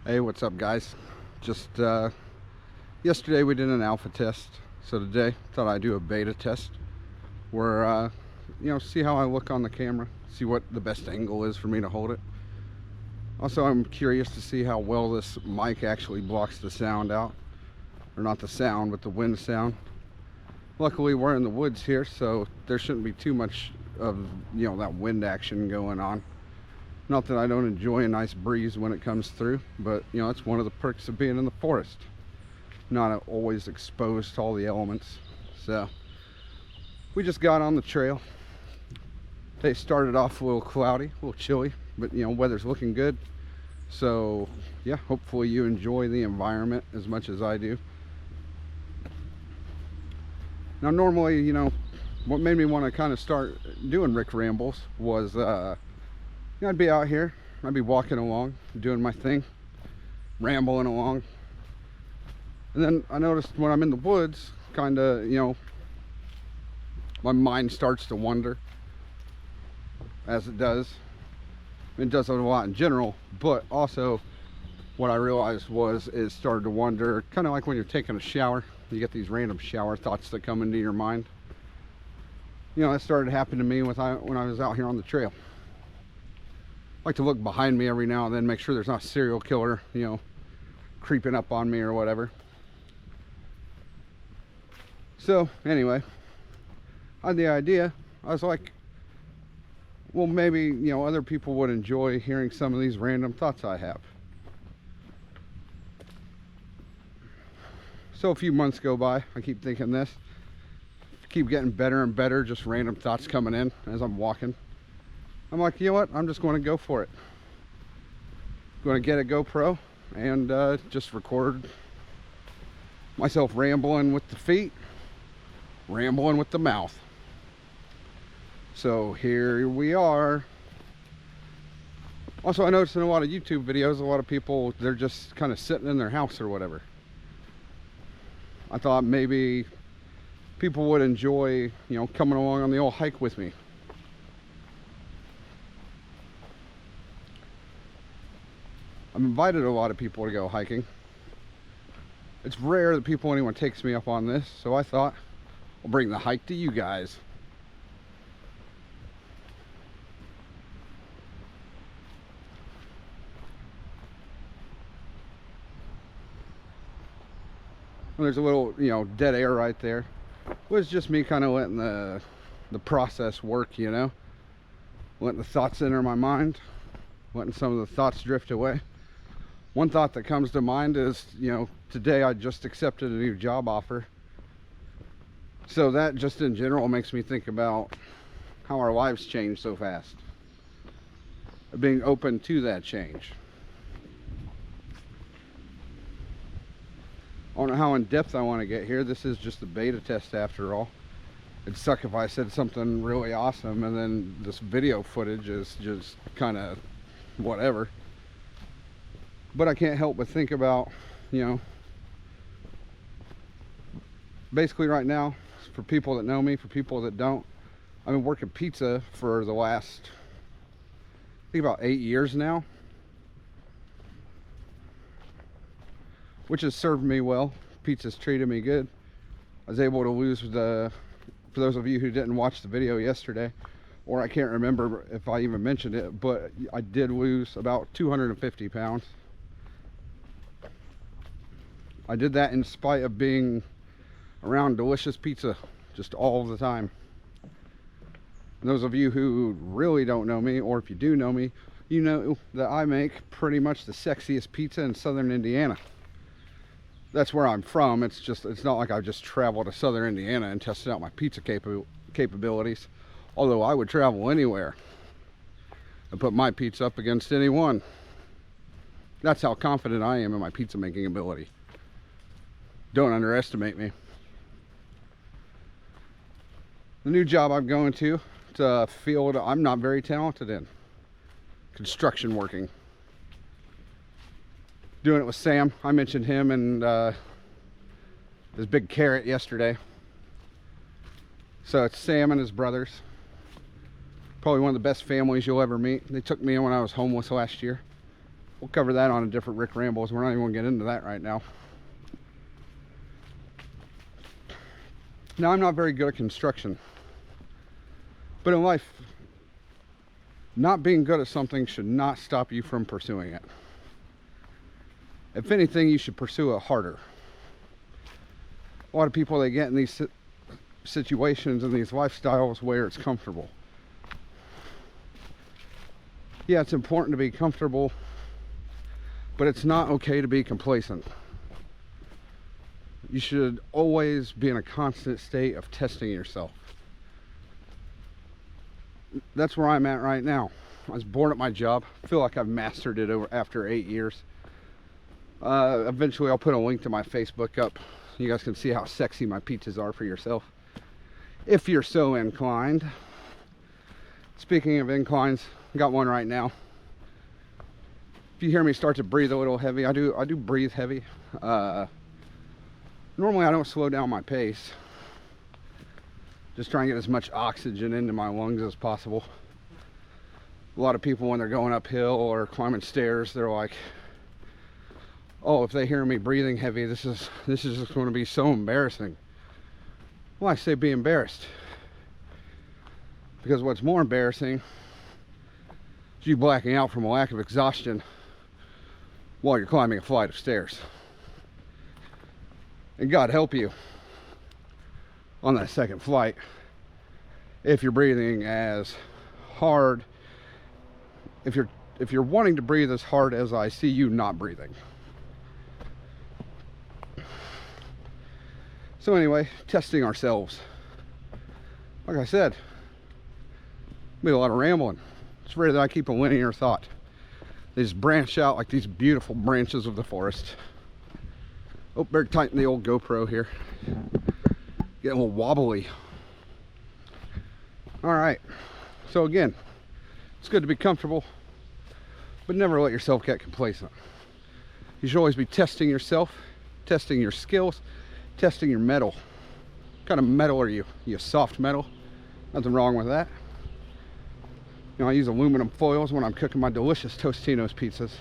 Hey, what's up, guys? Just yesterday we did an alpha test, so today thought I'd do a beta test where see how I look on the camera, see what the best angle is for me to hold it. Also, I'm curious to see how well this mic actually blocks the sound out, or not the sound, but the wind sound. Luckily, we're in the woods here, so there shouldn't be too much of that wind action going on. Not that I don't enjoy a nice breeze when it comes through, but it's one of the perks of being in the forest. Not always exposed to all the elements. So we just got on the trail. They started off a little cloudy, a little chilly, but weather's looking good. So yeah, hopefully you enjoy the environment as much as I do. Now normally, what made me want to kind of start doing Rick Rambles was I'd be out here, I'd be walking along, doing my thing, rambling along. And then I noticed when I'm in the woods, kind of, my mind starts to wander, as it does. It does a lot in general, but also what I realized was it started to wander, kind of like when you're taking a shower. You get these random shower thoughts that come into your mind. That started happening to me when I was out here on the trail. I like to look behind me every now and then, make sure there's not a serial killer, creeping up on me or whatever. So anyway, I had the idea. I was like, well, maybe, other people would enjoy hearing some of these random thoughts I have. So a few months go by, I keep thinking this, keep getting better and better, just random thoughts coming in as I'm walking. I'm like, you know what? I'm just going to go for it. I'm going to get a GoPro and just record myself rambling with the feet, rambling with the mouth. So here we are. Also, I noticed in a lot of YouTube videos, a lot of people, they're just kind of sitting in their house or whatever. I thought maybe people would enjoy, coming along on the old hike with me. I've invited a lot of people to go hiking. It's rare that anyone takes me up on this, so I thought I'll bring the hike to you guys. Well, there's a little, dead air right there. It was just me kind of letting the process work, letting the thoughts enter my mind, letting some of the thoughts drift away. One thought that comes to mind is, today I just accepted a new job offer. So that just in general makes me think about how our lives change so fast. Being open to that change. I don't know how in depth I want to get here. This is just a beta test after all. It'd suck if I said something really awesome and then this video footage is just kind of whatever. But I can't help but think about, basically right now, for people that know me, for people that don't, I've been working pizza for the last, I think about 8 years now. Which has served me well. Pizza's treated me good. I was able to lose for those of you who didn't watch the video yesterday, or I can't remember if I even mentioned it, but I did lose about 250 pounds. I did that in spite of being around delicious pizza just all the time. And those of you who really don't know me, or if you do know me, you know that I make pretty much the sexiest pizza in southern Indiana. That's where I'm from. It's not like I just traveled to southern Indiana and tested out my pizza capabilities. Although I would travel anywhere and put my pizza up against anyone. That's how confident I am in my pizza making ability. Don't underestimate me. The new job I'm going to, it's a field I'm not very talented in. Construction working. Doing it with Sam. I mentioned him and his big carrot yesterday. So it's Sam and his brothers. Probably one of the best families you'll ever meet. They took me in when I was homeless last year. we'll cover that on a different Rick Rambles. We're not even going to get into that right now. Now, I'm not very good at construction, but in life, not being good at something should not stop you from pursuing it. If anything, you should pursue it harder. A lot of people, they get in these situations and these lifestyles where it's comfortable. Yeah, it's important to be comfortable, but it's not okay to be complacent. You should always be in a constant state of testing yourself. That's where I'm at right now. I was bored at my job. I feel like I've mastered it after 8 years. Eventually I'll put a link to my Facebook up. You guys can see how sexy my pizzas are for yourself, if you're so inclined. Speaking of inclines, I got one right now. If you hear me start to breathe a little heavy, I do breathe heavy. Normally I don't slow down my pace. Just try and get as much oxygen into my lungs as possible. A lot of people, when they're going uphill or climbing stairs, they're like, oh, if they hear me breathing heavy, this is just going to be so embarrassing. Well, I say be embarrassed. Because what's more embarrassing is you blacking out from a lack of exhaustion while you're climbing a flight of stairs. And God help you on that second flight if you're breathing as hard, if you're wanting to breathe as hard as I see you not breathing. So anyway, testing ourselves. Like I said, be a lot of rambling. It's rare that I keep a linear thought. They just branch out like these beautiful branches of the forest. Oh, better tighten the old GoPro here. Getting a little wobbly. All right. So again, it's good to be comfortable, but never let yourself get complacent. You should always be testing yourself, testing your skills, testing your metal. What kind of metal are you? You soft metal? Nothing wrong with that. You know, I use aluminum foils when I'm cooking my delicious Tostino's pizzas.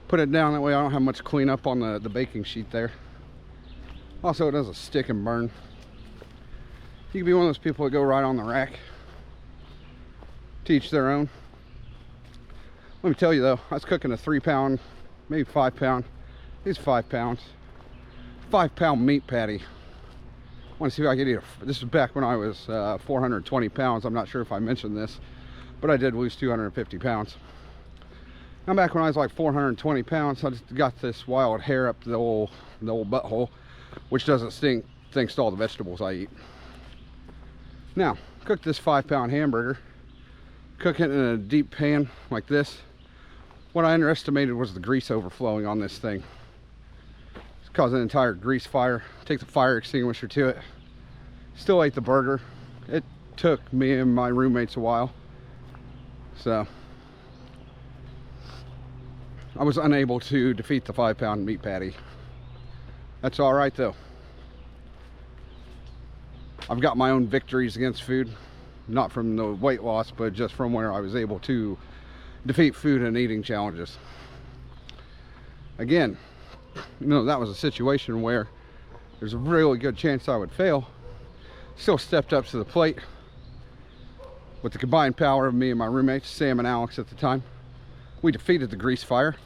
Put it down, that way I don't have much cleanup on the baking sheet there. Also, it doesn't stick and burn. You can be one of those people that go right on the rack. To each their own. Let me tell you though, I was cooking a 3-pound, maybe 5-pound. These 5 pounds. 5-pound meat patty. I want to see if I could eat this is back when I was 420 pounds. I'm not sure if I mentioned this, but I did lose 250 pounds. Now back when I was like 420 pounds, I just got this wild hair up the old butthole, which doesn't stink thanks to all the vegetables I eat. Now, cook this 5-pound hamburger. Cook it in a deep pan like this. What I underestimated was the grease overflowing on this thing. It's caused an entire grease fire. Take the fire extinguisher to it. Still ate the burger. It took me and my roommates a while. So I was unable to defeat the 5-pound meat patty. That's all right though. I've got my own victories against food. Not from the weight loss, but just from where I was able to defeat food and eating challenges. Again, you know, that was a situation where there's a really good chance I would fail. Still stepped up to the plate with the combined power of me and my roommates, Sam and Alex at the time. We defeated the grease fire.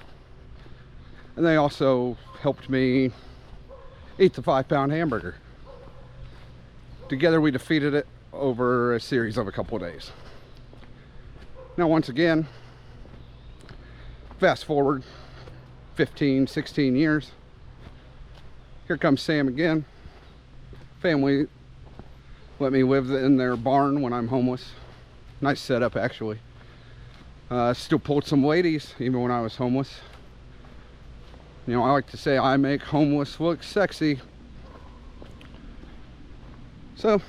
And they also helped me eat the 5-pound hamburger. Together we defeated it over a series of a couple of days. Now once again, fast forward 15, 16 years. Here comes Sam again. Family let me live in their barn when I'm homeless. Nice setup actually. Still pulled some ladies even when I was homeless. You know, I like to say I make homeless look sexy. So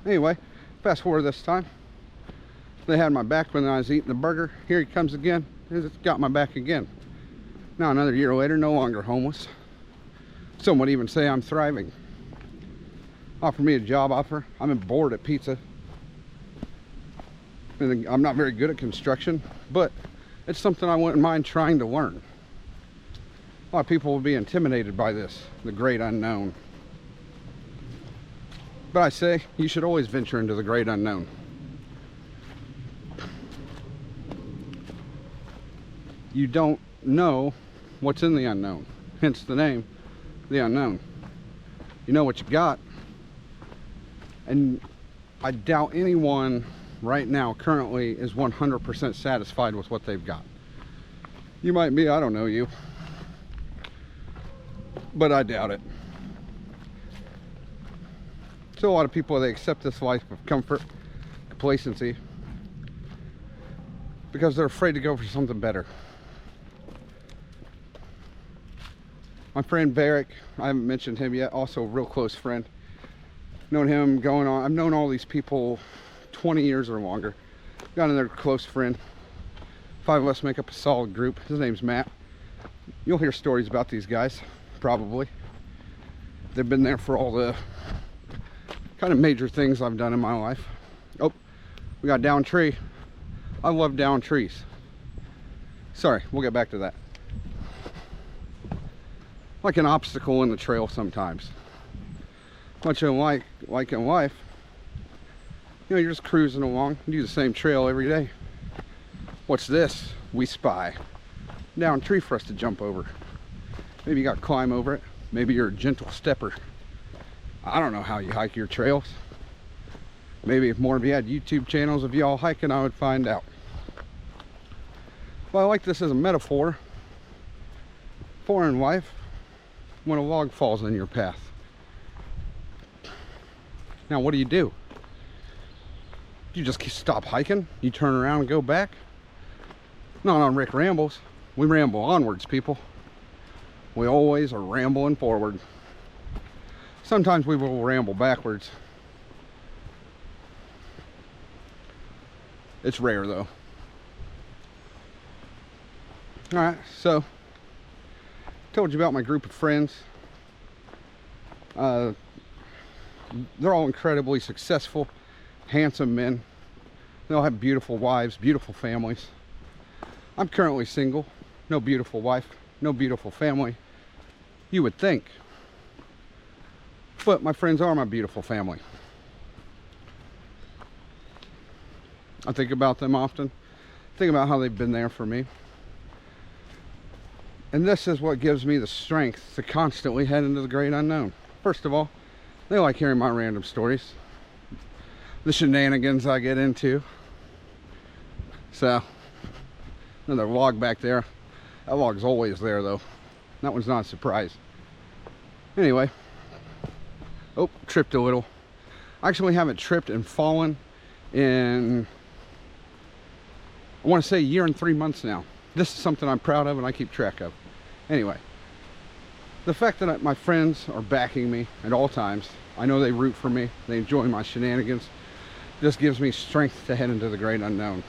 anyway, fast forward this time. They had my back when I was eating the burger. Here he comes again. He's got my back again. Now another year later, no longer homeless. Some would even say I'm thriving. Offer me a job offer. I'm bored at pizza. And I'm not very good at construction, but It's something I wouldn't mind trying to learn. A lot of people will be intimidated by this, the great unknown. But I say, you should always venture into the great unknown. You don't know what's in the unknown, hence the name, the unknown. You know what you got, and I doubt anyone right now currently is 100% satisfied with what they've got. You might be, I don't know you, but I doubt it. So a lot of people, they accept this life of comfort, complacency, because they're afraid to go for something better. My friend Barrick, I haven't mentioned him yet, also a real close friend. Known him going on, I've known all these people 20 years or longer. Got another close friend. 5 of us make up a solid group. His name's Matt. You'll hear stories about these guys, probably. They've been there for all the kind of major things I've done in my life. Oh, we got down tree. I love down trees. Sorry, we'll get back to that. Like an obstacle in the trail sometimes. Much like in life, you know, you're just cruising along, you do the same trail every day. What's this? We spy down tree for us to jump over. Maybe you got to climb over it. Maybe you're a gentle stepper. I don't know how you hike your trails. Maybe if more of you had YouTube channels of y'all hiking, I would find out. But I like this as a metaphor for in life when a log falls in your path. Now what do? You just stop hiking? You turn around and go back? Not on Rick Rambles. We ramble onwards, people. We always are rambling forward. Sometimes we will ramble backwards. It's rare though. Alright, so told you about my group of friends. They're all incredibly successful, handsome men. They all have beautiful wives, beautiful families. I'm currently single, no beautiful wife, no beautiful family. You would think. But my friends are my beautiful family. I think about them often. Think about how they've been there for me. And this is what gives me the strength to constantly head into the great unknown. First of all, they like hearing my random stories, the shenanigans I get into. So, another log back there. That log's always there though. That one's not a surprise. Anyway, oh, tripped a little. I actually haven't tripped and fallen in, I want to say, a year and 3 months now. This is something I'm proud of and I keep track of. Anyway, the fact that my friends are backing me at all times, I know they root for me, they enjoy my shenanigans, just gives me strength to head into the great unknown.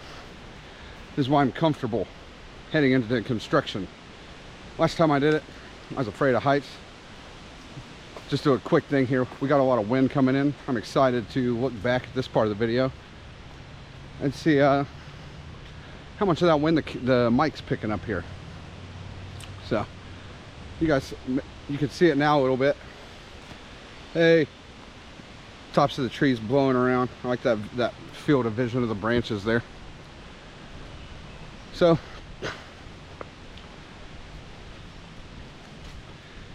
This is why I'm comfortable heading into the construction. Last time I did it, I was afraid of heights. Just do a quick thing here. We got a lot of wind coming in. I'm excited to look back at this part of the video and see how much of that wind the mic's picking up here. So, you guys, you can see it now a little bit. Hey, tops of the trees blowing around. I like that field of vision of the branches there. So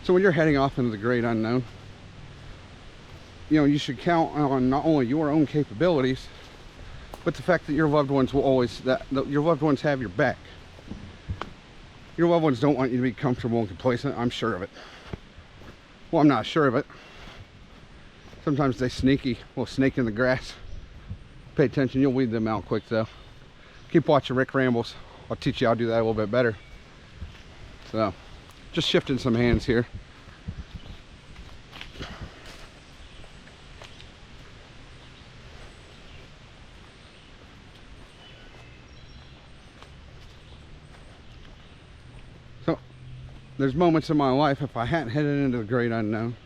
when you're heading off into the great unknown, you know, you should count on not only your own capabilities, but the fact that your loved ones will always, your loved ones have your back. Your loved ones don't want you to be comfortable and complacent. I'm sure of it. Well, I'm not sure of it. Sometimes they sneaky, little snake in the grass. Pay attention, you'll weed them out quick though. Keep watching Rick Rambles. I'll teach you how to do that a little bit better. So, just shifting some hands here. So, there's moments in my life, if I hadn't headed into the great unknown,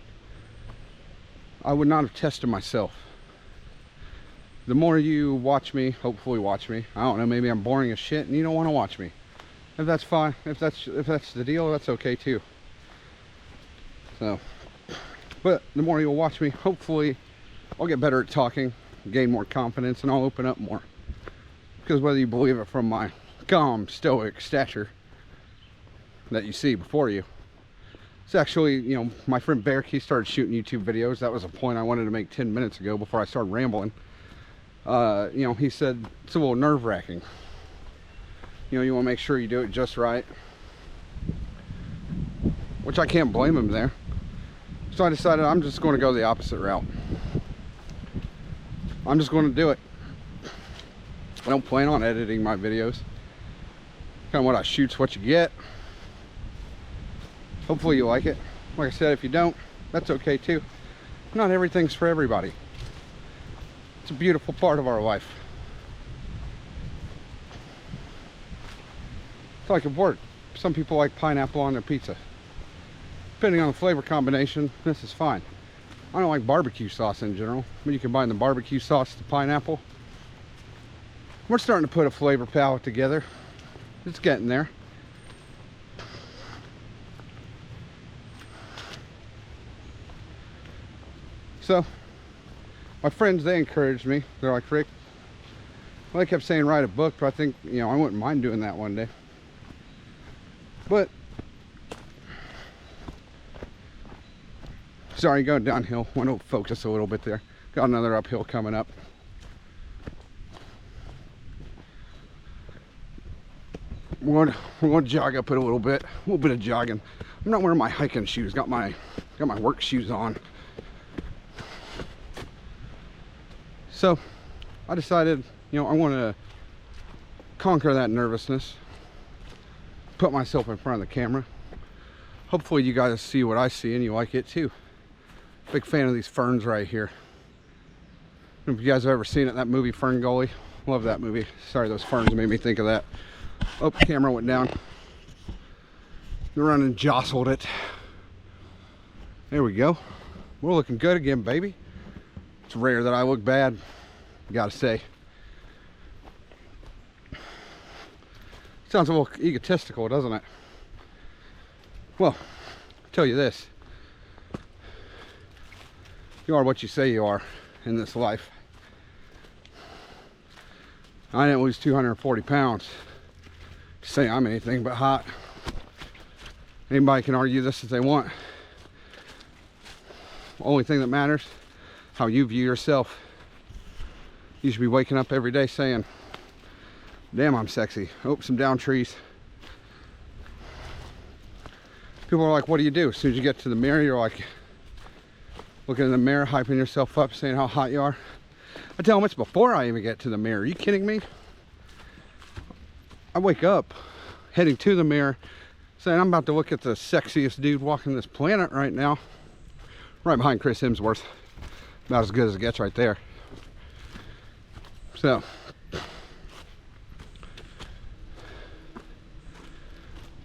I would not have tested myself. The more you watch me, hopefully watch me, I don't know, maybe I'm boring as shit and you don't want to watch me. If that's fine, if that's the deal, that's okay too. So, but the more you'll watch me, hopefully I'll get better at talking, gain more confidence, and I'll open up more. Because whether you believe it from my calm, stoic stature that you see before you, it's actually, you know, my friend Bear, he started shooting YouTube videos. That was a point I wanted to make 10 minutes ago before I started rambling. You know, he said it's a little nerve-wracking. You know, you want to make sure you do it just right. Which I can't blame him there. So I decided I'm just going to go the opposite route. I'm just going to do it. I don't plan on editing my videos. Kind of what I shoot's what you get. Hopefully you like it. Like I said, if you don't, that's okay too. Not everything's for everybody. It's a beautiful part of our life. It's like a word. Some people like pineapple on their pizza. Depending on the flavor combination, this is fine. I don't like barbecue sauce in general, but you combine the barbecue sauce to pineapple. We're starting to put a flavor palette together. It's getting there. So, my friends, they encouraged me. They're like, Rick, well, they kept saying write a book, but I think, you know, I wouldn't mind doing that one day. But, sorry, going downhill. Want to focus a little bit there. Got another uphill coming up. We're going to jog up it a little bit of jogging. I'm not wearing my hiking shoes. Got my work shoes on. So I decided, you know, I want to conquer that nervousness, put myself in front of the camera. Hopefully you guys see what I see and you like it too. Big fan of these ferns right here. If you guys have ever seen it, that movie Fern Gully, love that movie. Sorry, those ferns made me think of that. Oh, camera went down. The running jostled it. There we go. We're looking good again, baby. It's rare that I look bad, gotta say. Sounds a little egotistical, doesn't it? Well, I'll tell you this. You are what you say you are in this life. I didn't lose 240 pounds to say I'm anything but hot. Anybody can argue this if they want. Only thing that matters, how you view yourself. You should be waking up every day saying, damn, I'm sexy. Oh, some down trees. People are like, what do you do? As soon as you get to the mirror, you're like looking in the mirror, hyping yourself up, saying how hot you are. I tell them it's before I even get to the mirror. Are you kidding me? I wake up heading to the mirror saying I'm about to look at the sexiest dude walking this planet right now. Right behind Chris Hemsworth. About as good as it gets right there. So,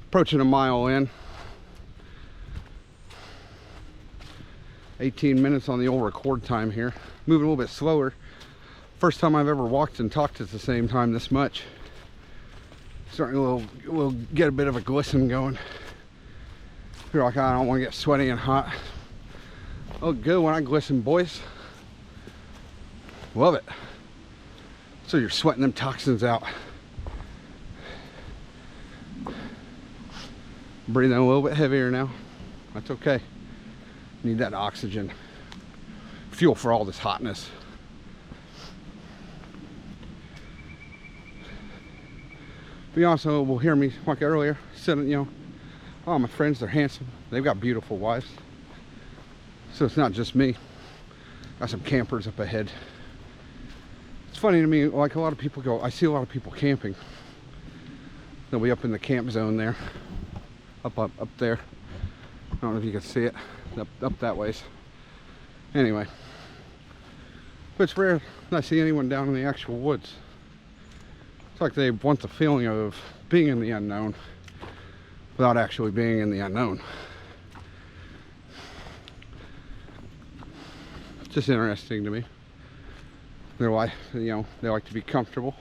approaching a mile in. 18 minutes on the old record time here. Moving a little bit slower. First time I've ever walked and talked at the same time this much. Starting to get a bit of a glisten going. You're like, I don't want to get sweaty and hot. Oh, good when I glisten, boys. Love it. So you're sweating them toxins out. Breathing a little bit heavier now. That's okay. Need that oxygen. Fuel for all this hotness. But you also will hear me, like earlier, sitting, you know, oh, my friends, they're handsome. They've got beautiful wives. So it's not just me. Got some campers up ahead. It's funny to me, like a lot of people go, I see a lot of people camping. They'll be up in the camp zone there. Up there. I don't know if you can see it. Up that ways. Anyway. But it's rare that I see anyone down in the actual woods. It's like they want the feeling of being in the unknown without actually being in the unknown. It's just interesting to me. Their life, you know, they like to be comfortable.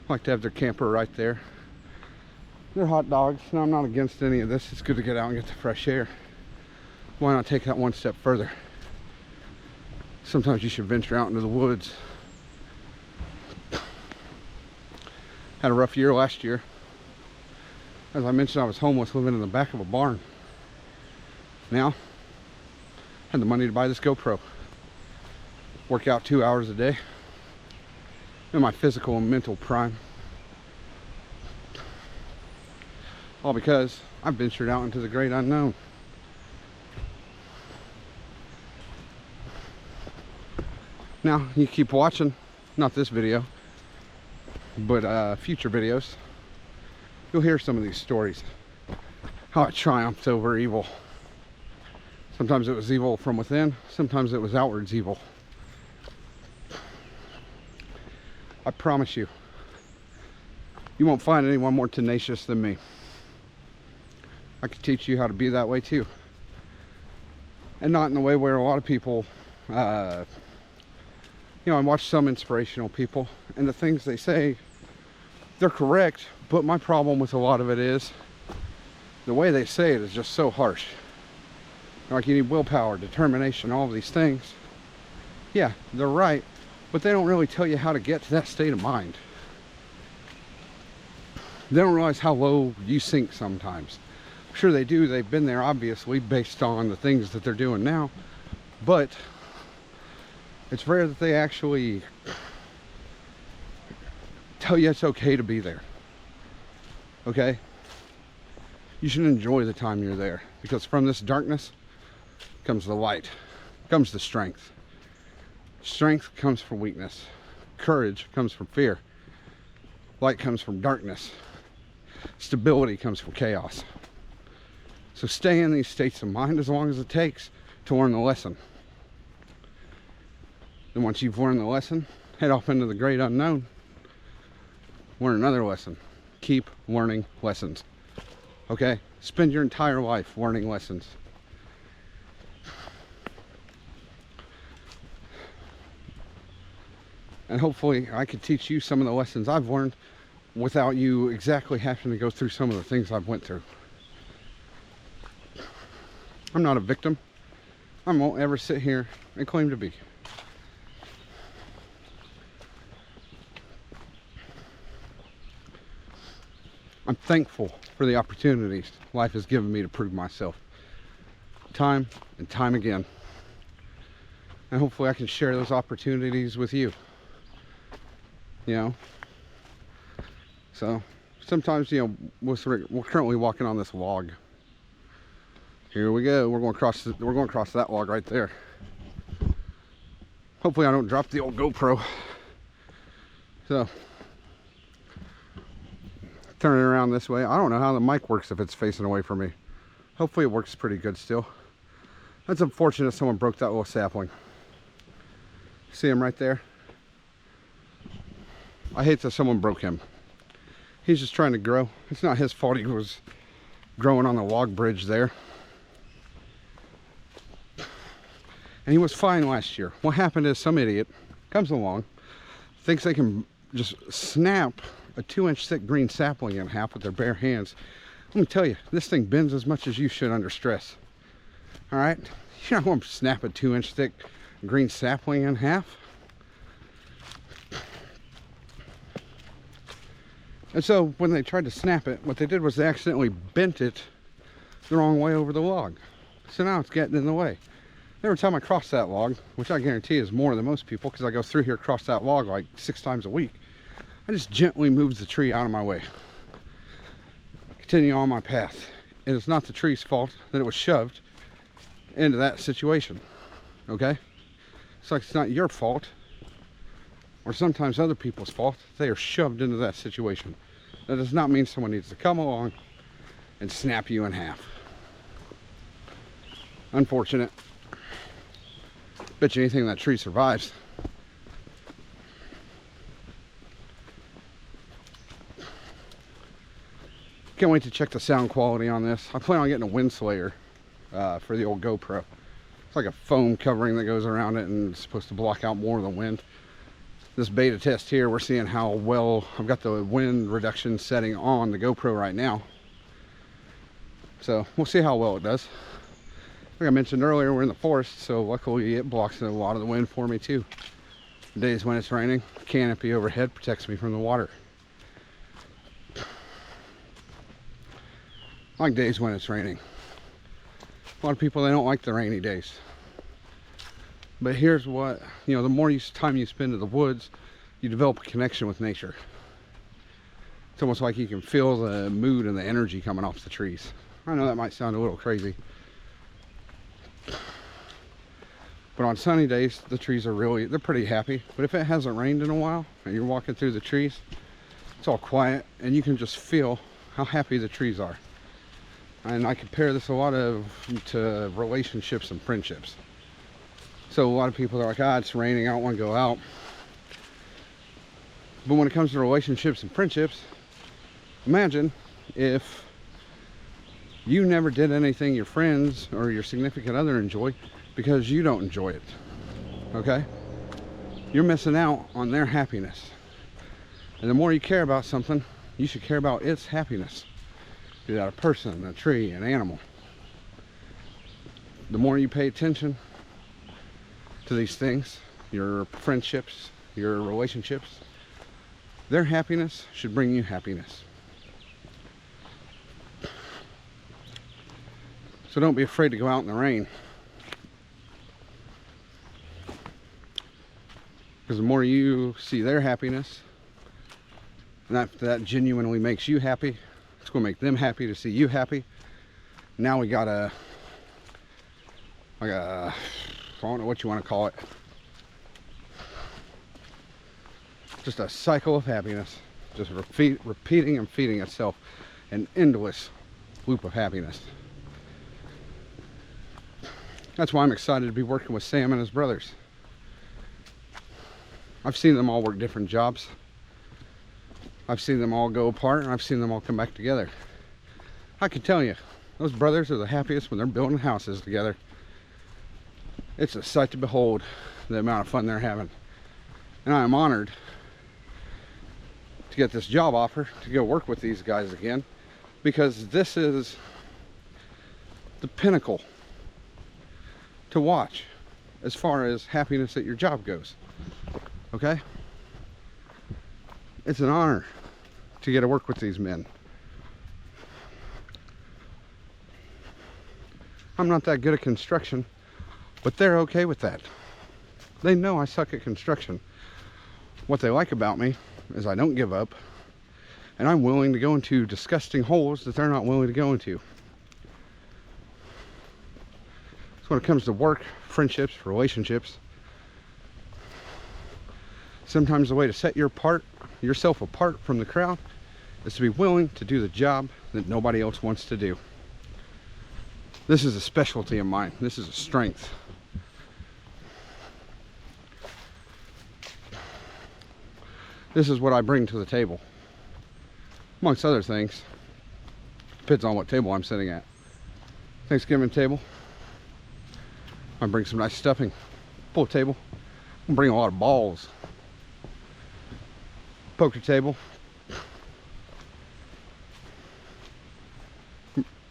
Like to have their camper right there. They're hot dogs. Now, I'm not against any of this. It's good to get out and get the fresh air. Why not take that one step further? Sometimes you should venture out into the woods. Had a rough year last year. As I mentioned, I was homeless, living in the back of a barn. Now, I had the money to buy this GoPro. Work out 2 hours a day. In my physical and mental prime. All because I've ventured out into the great unknown. Now, you keep watching, not this video, but future videos. You'll hear some of these stories. How I triumphed over evil. Sometimes it was evil from within, sometimes it was outwards evil. I promise you, you won't find anyone more tenacious than me. I could teach you how to be that way too. And not in the way where a lot of people, you know, I watch some inspirational people and the things they say, they're correct, but my problem with a lot of it is the way they say it is just so harsh. Like you need willpower, determination, all of these things. Yeah, they're right, but they don't really tell you how to get to that state of mind. They don't realize how low you sink sometimes. I'm sure they do. They've been there, obviously, based on the things that they're doing now. But it's rare that they actually tell you it's okay to be there. Okay? You should enjoy the time you're there. Because from this darkness comes the light. Comes the strength. Strength comes from weakness. Courage comes from fear. Light comes from darkness. Stability comes from chaos. So stay in these states of mind as long as it takes to learn the lesson. Then once you've learned the lesson, head off into the great unknown. Learn another lesson. Keep learning lessons. Okay? Spend your entire life learning lessons. And hopefully I could teach you some of the lessons I've learned without you exactly having to go through some of the things I've went through. I'm not a victim. I won't ever sit here and claim to be. I'm thankful for the opportunities life has given me to prove myself. Time and time again. And hopefully I can share those opportunities with you. You know? So, sometimes, you know, we're currently walking on this log. Here we go. We're going across that log right there. Hopefully I don't drop the old GoPro. So, turning around this way. I don't know how the mic works if it's facing away from me. Hopefully it works pretty good still. That's unfortunate someone broke that little sapling. See him right there? I hate that someone broke him. He's just trying to grow. It's not his fault he was growing on the log bridge there. And he was fine last year. What happened is some idiot comes along, thinks they can just snap a 2-inch thick green sapling in half with their bare hands. Let me tell you, this thing bends as much as you should under stress. All right? You're not going to snap a 2-inch thick green sapling in half. And so when they tried to snap it, what they did was they accidentally bent it the wrong way over the log. So now it's getting in the way. Every time I cross that log, which I guarantee is more than most people because I go through here across that log like 6 times a week, I just gently move the tree out of my way. Continue on my path. And it's not the tree's fault that it was shoved into that situation. Okay? It's like it's not your fault, or sometimes other people's fault, they are shoved into that situation. That does not mean someone needs to come along and snap you in half. Unfortunate. Bet you anything that tree survives. Can't wait to check the sound quality on this. I plan on getting a wind slayer for the old GoPro. It's like a foam covering that goes around it and it's supposed to block out more of the wind. this beta test here, we're seeing how well I've got the wind reduction setting on the GoPro right now. So we'll see how well it does. Like I mentioned earlier, we're in the forest, so luckily it blocks a lot of the wind for me too. Days when it's raining, canopy overhead protects me from the water. Like days when it's raining. A lot of people, they don't like the rainy days. But here's what, you know, the more time you spend in the woods, you develop a connection with nature. It's almost like you can feel the mood and the energy coming off the trees. I know that might sound a little crazy. But on sunny days, the trees are they're pretty happy. But if it hasn't rained in a while and you're walking through the trees, it's all quiet and you can just feel how happy the trees are. And I compare this a lot to relationships and friendships. So a lot of people are like, it's raining, I don't want to go out. But when it comes to relationships and friendships, imagine if you never did anything your friends or your significant other enjoy because you don't enjoy it. Okay? You're missing out on their happiness. And the more you care about something, you should care about its happiness. Be that a person, a tree, an animal. The more you pay attention to these things, your friendships, your relationships, their happiness should bring you happiness. So don't be afraid to go out in the rain. Because the more you see their happiness, and that genuinely makes you happy, it's going to make them happy to see you happy. Now we got I don't know what you want to call it. Just a cycle of happiness. Just repeating and feeding itself. An endless loop of happiness. That's why I'm excited to be working with Sam and his brothers. I've seen them all work different jobs. I've seen them all go apart, and I've seen them all come back together. I can tell you, those brothers are the happiest when they're building houses together. It's a sight to behold, the amount of fun they're having. And I am honored to get this job offer to go work with these guys again, because this is the pinnacle to watch as far as happiness at your job goes. Okay? It's an honor to get to work with these men. I'm not that good at construction, but they're okay with that. They know I suck at construction. What they like about me is I don't give up, and I'm willing to go into disgusting holes that they're not willing to go into. So when it comes to work, friendships, relationships, sometimes the way to set yourself apart from the crowd is to be willing to do the job that nobody else wants to do. This is a specialty of mine. This is a strength. This is what I bring to the table. Amongst other things. Depends on what table I'm sitting at. Thanksgiving table. I bring some nice stuffing. Pool table. I bring a lot of balls. Poker table.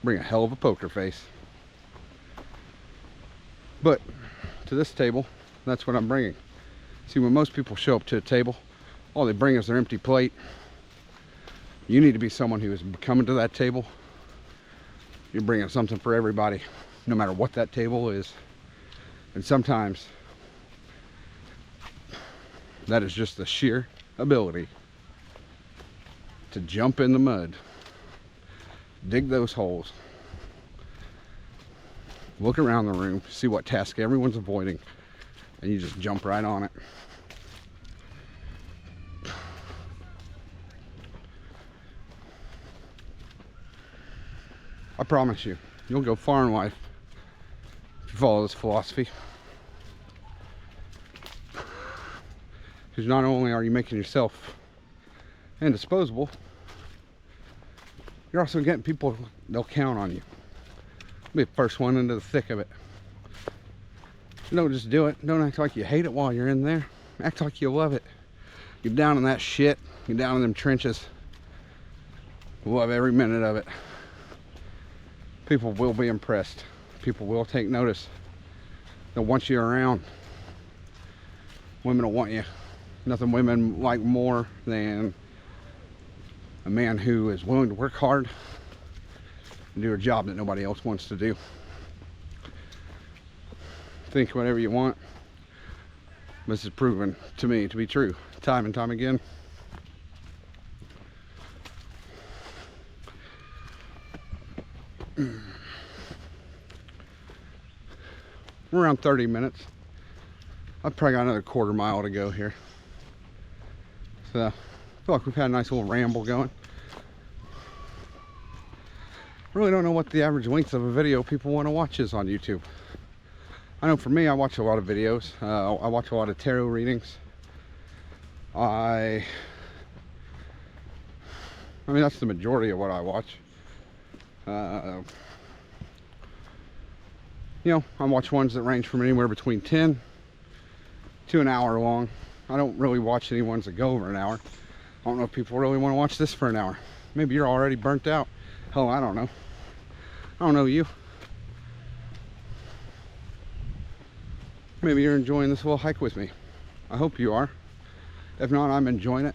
Bring a hell of a poker face. But to this table, that's what I'm bringing. See, when most people show up to a table, all they bring is their empty plate. You need to be someone who is coming to that table. You're bringing something for everybody, no matter what that table is. And sometimes that is just the sheer ability to jump in the mud, dig those holes, look around the room, see what task everyone's avoiding, and you just jump right on it. I promise you, you'll go far in life if you follow this philosophy. Because not only are you making yourself indisposable, you're also getting people, they'll count on you. Be the first one into the thick of it. Don't just do it. Don't act like you hate it while you're in there. Act like you love it. Get down in that shit. Get down in them trenches. Love every minute of it. People will be impressed. People will take notice. They'll want you around. Women will want you. Nothing women like more than a man who is willing to work hard and do a job that nobody else wants to do. Think whatever you want. This is proven to me to be true time and time again. We're around 30 minutes. I've probably got another quarter mile to go here. So I feel like we've had a nice little ramble going. I really don't know what the average length of a video people want to watch is on YouTube. I know for me, I watch a lot of videos. I watch a lot of tarot readings. I mean, that's the majority of what I watch. You know, I watch ones that range from anywhere between 10 to an hour long. I don't really watch any ones that go over an hour. I don't know if people really want to watch this for an hour. Maybe you're already burnt out. Hell, I don't know. I don't know you. Maybe you're enjoying this little hike with me. I hope you are. If not, I'm enjoying it.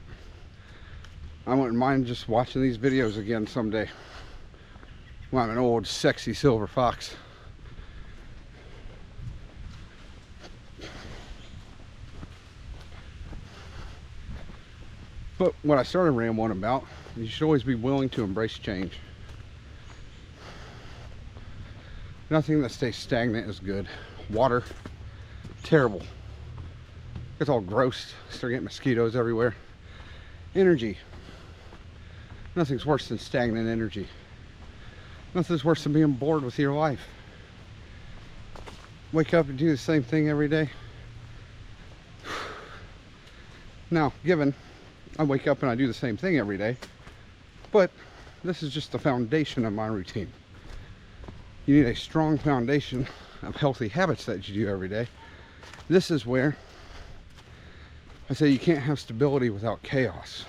I wouldn't mind just watching these videos again someday when I'm an old, sexy silver fox. But what I started rambling about, you should always be willing to embrace change. Nothing that stays stagnant is good. Water, terrible. It's all gross. Start getting mosquitoes everywhere. Energy. Nothing's worse than stagnant energy. Nothing's worse than being bored with your life. Wake up and do the same thing every day. Now, given I wake up and I do the same thing every day, but this is just the foundation of my routine. You need a strong foundation of healthy habits that you do every day. This is where I say you can't have stability without chaos.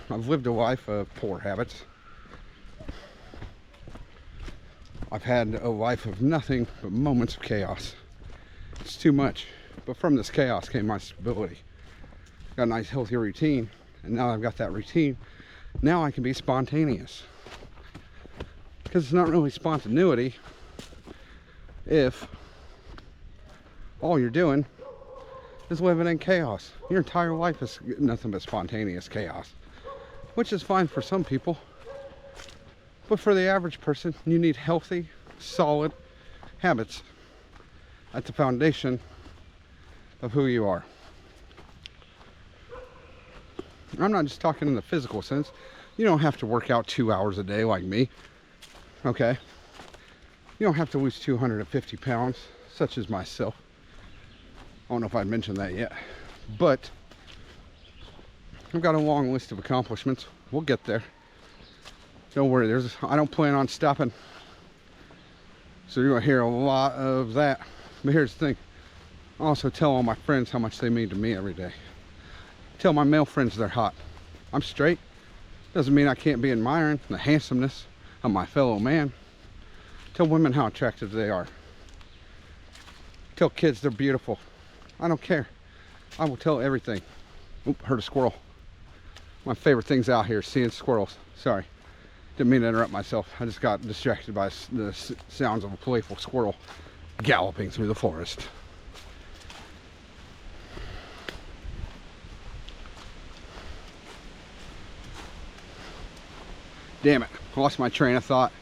I've lived a life of poor habits. I've had a life of nothing but moments of chaos. It's too much. But from this chaos came my stability. Got a nice healthy routine, and now I've got that routine. Now I can be spontaneous. Because it's not really spontaneity if all you're doing is living in chaos. Your entire life is nothing but spontaneous chaos, which is fine for some people. But for the average person, you need healthy, solid habits at the foundation of who you are. I'm not just talking in the physical sense. You don't have to work out 2 hours a day like me. Okay? You don't have to lose 250 pounds, such as myself. I don't know if I'd mentioned that yet. But I've got a long list of accomplishments. We'll get there. Don't worry, I don't plan on stopping. So you're gonna hear a lot of that. But here's the thing. I also tell all my friends how much they mean to me every day. Tell my male friends they're hot. I'm straight. Doesn't mean I can't be admiring the handsomeness of my fellow man. Tell women how attractive they are. Tell kids they're beautiful. I don't care. I will tell everything. Oop, heard a squirrel. My favorite things out here is seeing squirrels. Sorry. Didn't mean to interrupt myself. I just got distracted by the sounds of a playful squirrel galloping through the forest. Damn it, I lost my train of thought.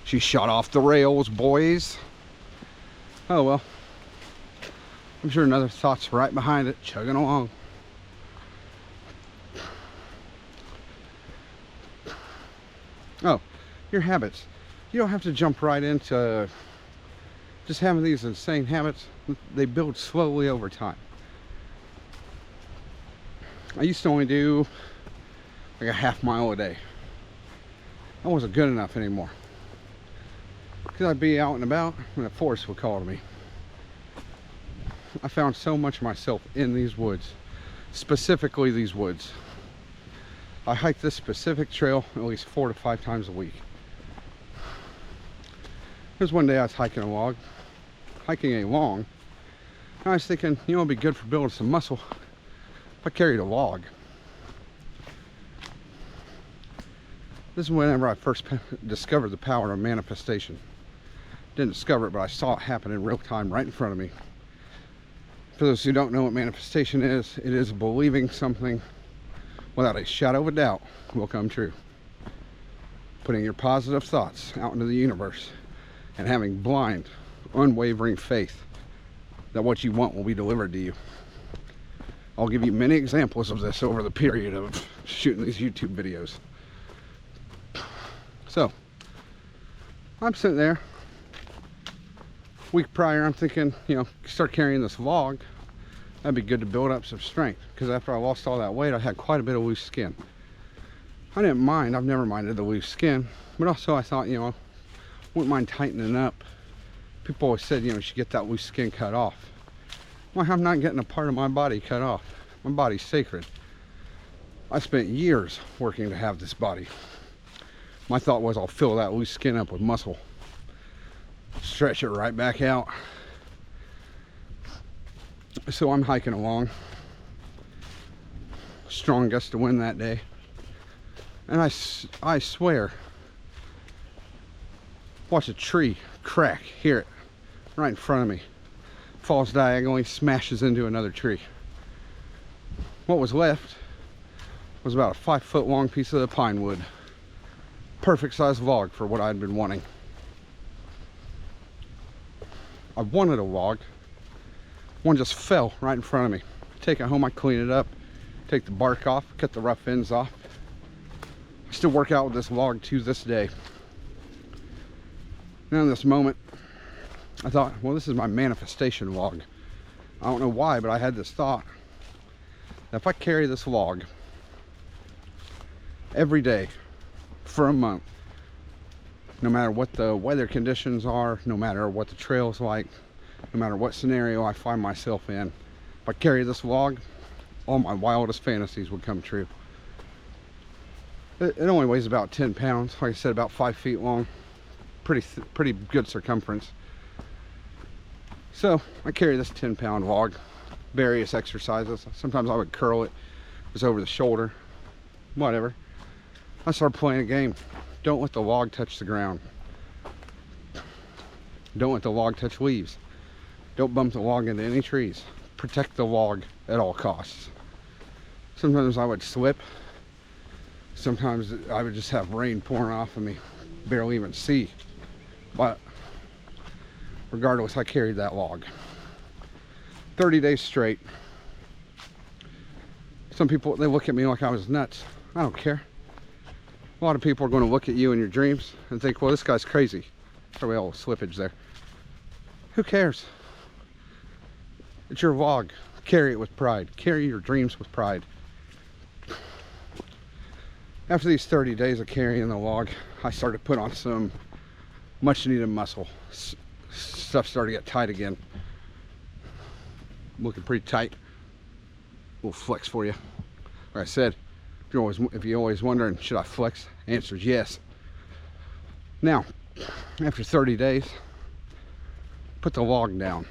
She shot off the rails, boys. Oh well. I'm sure another thought's right behind it, chugging along. Oh, your habits. You don't have to jump right into just having these insane habits. They build slowly over time. I used to only do like a half mile a day. That wasn't good enough anymore. Because I'd be out and about and a forest would call to me. I found so much of myself in these woods specifically these woods. I hike this specific trail at least 4 to 5 times a week. There's one day I was hiking along, and I was thinking, you know, it'd be good for building some muscle if I carried a log. This is whenever I first discovered the power of manifestation. Didn't discover it, but I saw it happen in real time right in front of me. For those who don't know what manifestation is, it is believing something without a shadow of a doubt will come true. Putting your positive thoughts out into the universe and having blind, unwavering faith that what you want will be delivered to you. I'll give you many examples of this over the period of shooting these YouTube videos. So, I'm sitting there. Week prior, I'm thinking, you know, start carrying this log. That'd be good to build up some strength, because after I lost all that weight, I had quite a bit of loose skin. I didn't mind. I've never minded the loose skin, but also I thought, you know, wouldn't mind tightening up. People always said, you know, you should get that loose skin cut off. Well, I'm not getting a part of my body cut off. My body's sacred. I spent years working to have this body. My thought was, I'll fill that loose skin up with muscle, stretch it right back out. So I'm hiking along, strong gust of wind that day, and I swear, watch a tree crack, hear it right in front of me, falls diagonally, smashes into another tree. What was left was about a 5-foot long piece of the pine wood. Perfect size log for what I'd been wanting. I wanted a log. One just fell right in front of me. Take it home, I clean it up, take the bark off, cut the rough ends off. I still work out with this log to this day. Now in this moment, I thought, well, this is my manifestation log. I don't know why, but I had this thought that if I carry this log every day for a month, no matter what the weather conditions are, no matter what the trail's like, no matter what scenario I find myself in, if I carry this log, all my wildest fantasies would come true. It only weighs about 10 pounds, like I said, about 5 feet long. Pretty good circumference. So I carry this 10-pound log, various exercises. Sometimes I would curl it just over the shoulder, whatever. I started playing a game. Don't let the log touch the ground. Don't let the log touch leaves. Don't bump the log into any trees. Protect the log at all costs. Sometimes I would slip. Sometimes I would just have rain pouring off of me, barely even see. But regardless, I carried that log 30 days straight. Some people, they look at me like I was nuts. I don't care. A lot of people are going to look at you in your dreams and think, well, this guy's crazy. Probably all slippage there. Who cares? It's your log. Carry it with pride. Carry your dreams with pride. After these 30 days of carrying the log, I started to put on some much needed muscle. Stuff started to get tight again. Looking pretty tight. A little flex for you. Like I said, if you're always wondering, should I flex? The answer is yes. Now, after 30 days, put the log down.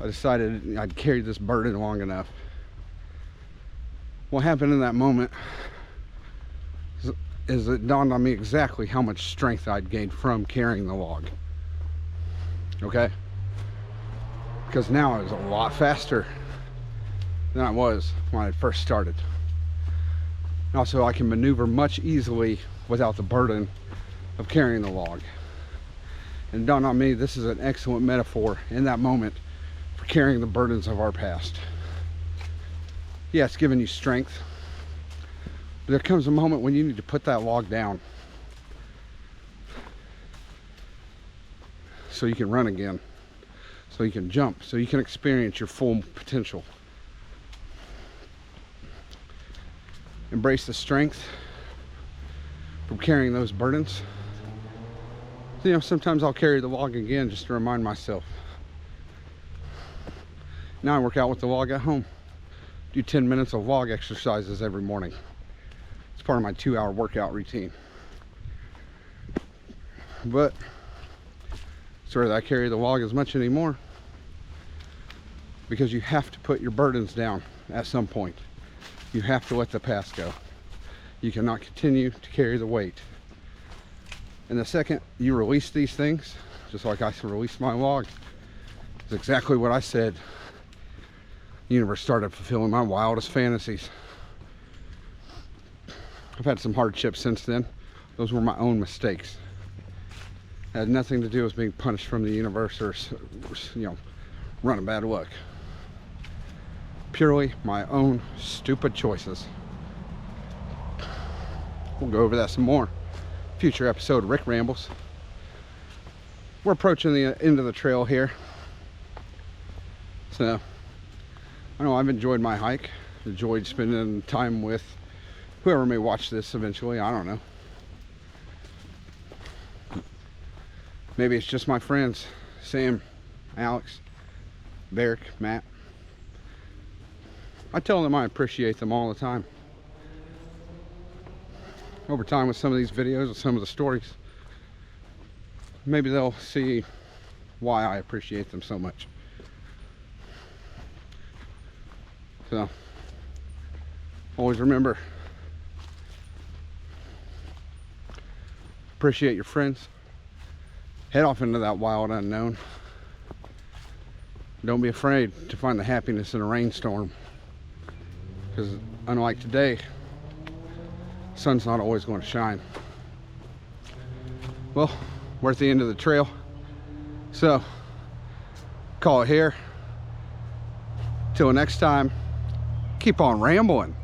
I decided I'd carried this burden long enough. What happened in that moment is it dawned on me exactly how much strength I'd gained from carrying the log. Okay? Because now I was a lot faster than I was when I first started. Also, I can maneuver much easily without the burden of carrying the log. And it dawned on me, this is an excellent metaphor in that moment for carrying the burdens of our past. Yeah, it's giving you strength, but there comes a moment when you need to put that log down so you can run again, so you can jump, so you can experience your full potential. Embrace the strength from carrying those burdens. You know, sometimes I'll carry the log again just to remind myself. Now I work out with the log at home. do 10 minutes of log exercises every morning. It's part of my 2-hour workout routine. But sorry that I carry the log as much anymore, because you have to put your burdens down at some point. You have to let the past go. You cannot continue to carry the weight. And the second you release these things, just like I released my log, it's exactly what I said. The universe started fulfilling my wildest fantasies. I've had some hardships since then. Those were my own mistakes. It had nothing to do with being punished from the universe or, you know, running bad luck. Purely my own stupid choices. We'll go over that some more. Future episode of Rick Rambles. We're approaching the end of the trail here. So, I know I've enjoyed my hike. Enjoyed spending time with whoever may watch this eventually. I don't know. Maybe it's just my friends. Sam, Alex, Barrick, Matt. I tell them I appreciate them all the time. Over time with some of these videos and some of the stories, maybe they'll see why I appreciate them so much. So, always remember, appreciate your friends. Head off into that wild unknown. Don't be afraid to find the happiness in a rainstorm, because unlike today, the sun's not always going to shine. Well, we're at the end of the trail, so call it here. Till next time, keep on rambling.